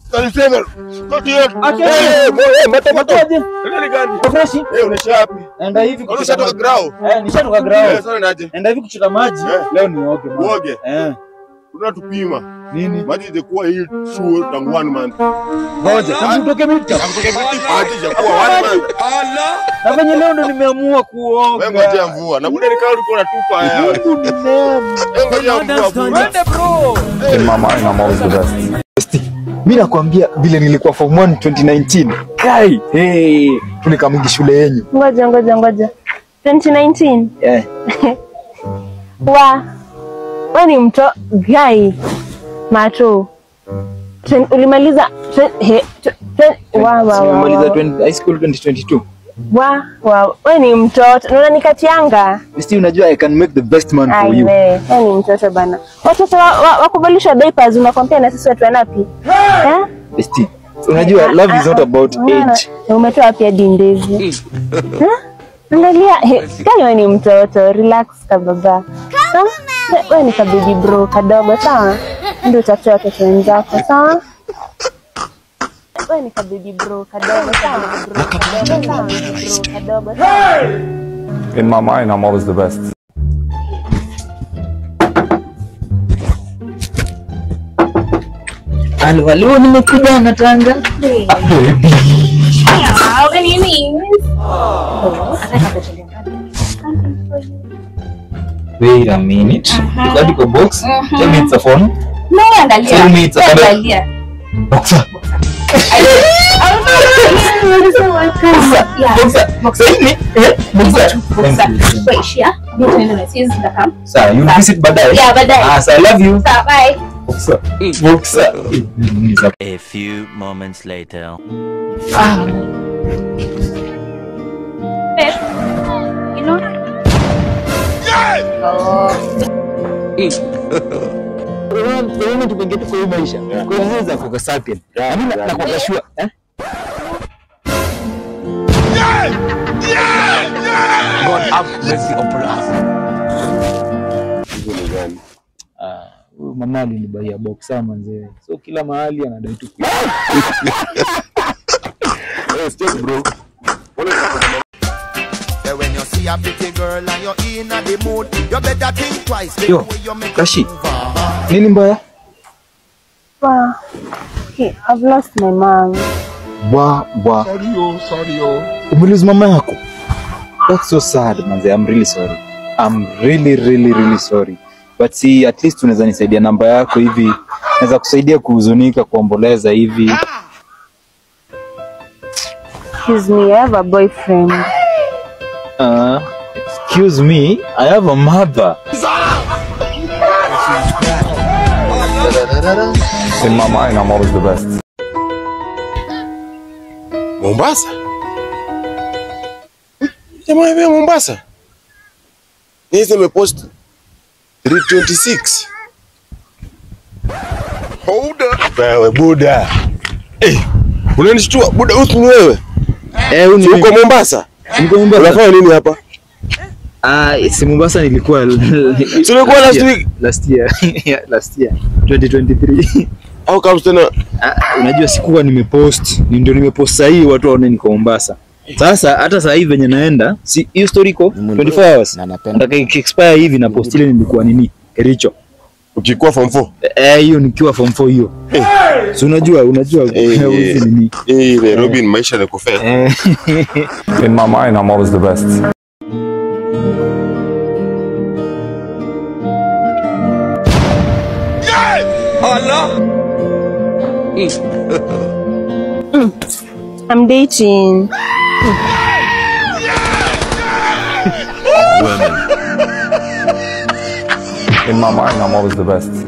37. Mato. Nani gani? Fresh. Unaisha wapi? Enda hivi kuchota grao. Nishatoka grao. Sasa naje? Enda hivi kuchota maji. Leo ni oge. Uoge. Tunatupima. Nini? Maji itakuwa hii shule tangu 1 month. Ngoja, tangu utoke mita. Maji itakuwa 1 month. Allah. Na venye leo ndo nimeamua kuoga. Wewe ngojea mvua. Na muda nikao ulikuwa unatupa haya. Ngojea mvua. Wende bro. Mama ina always the best. Mimi nakwambia vile nilikuwa form 1 2019. Kai, tulikamigi shule yenyu. Ngoja. 2019. Wewe ni mto guy. Mato. Ulimaliza Ulimaliza high school 2022. Wewe ni mtoto. Unaona nikatianga. Still unajua I can make the best man for you. Wewe ni mtoto bana. Watoto wakubalisha diapers unakompea na sisi watu wanapi? Still unajua love is not about age. Umetoa wapi hadi ndezi? Angalia, kama wewe ni mtoto, relax kababa. Wewe ni kabibi bro kadogo sawa? Ndio utatoa watoto wenzako sawa? Wewe ni kabibi bro kadogo sawa? Kadogo sawa? In my mind, I'm always the best. Alio nimekuja na Tanga. What do you mean? Wait a minute. Is that the box? Tell me it's a phone. No, angalia. Tell me it's a angalia. Boxer. Sir, you visit Badai. Yeah, Badai. Sir, I love you. Sir, bye. Boxer. A few moments later. You know? Wewe tukengeti kwa maisha. Kuanza kwa sapien. Mimi na kwa shua, God have mercy upon us. mama alinibaia boxer manze. So kila mahali anadai tu. Step bro. When you see a pretty girl and you're in the mood, you better think twice. Yo, Kashi. Nini mbaya? Okay, I've lost my mom. Sorry. Umelose mama yako? That's so sad manze. I'm really sorry. I'm really sorry. But see, at least unaweza nisaidia namba yako hivi. Naweza kusaidia kuhuzunika, kuomboleza hivi. Excuse me, I have a boyfriend. Excuse me, I have a mother. In my mind, I'm always the best. Mombasa? Jamaa hivi Mombasa? Nizi mepost 326. Hold up. Wewe Buda. Unanishtua Buda usi ni wewe? Uko Mombasa? Niko Mombasa. Unafanya nini hapa? Si Mombasa nilikuwa Tulikuwa last week. Last year 2023. Au kama tena unajua sikuwa nimepost, ndio nimepost sasa hii watu waone niko Mombasa. Sasa hata sasa hivi venye naenda, si hiyo story iko 24 hours. Nataka expire hivi na post ile nilikuwa nini? Kericho. Ukikuwa form 4? Hiyo nikiwa form 4 hiyo. So unajua hizi nini? Robin maisha ni kufea. In my mind, I'm always the best. I'm dating. In my mind, I'm always the best.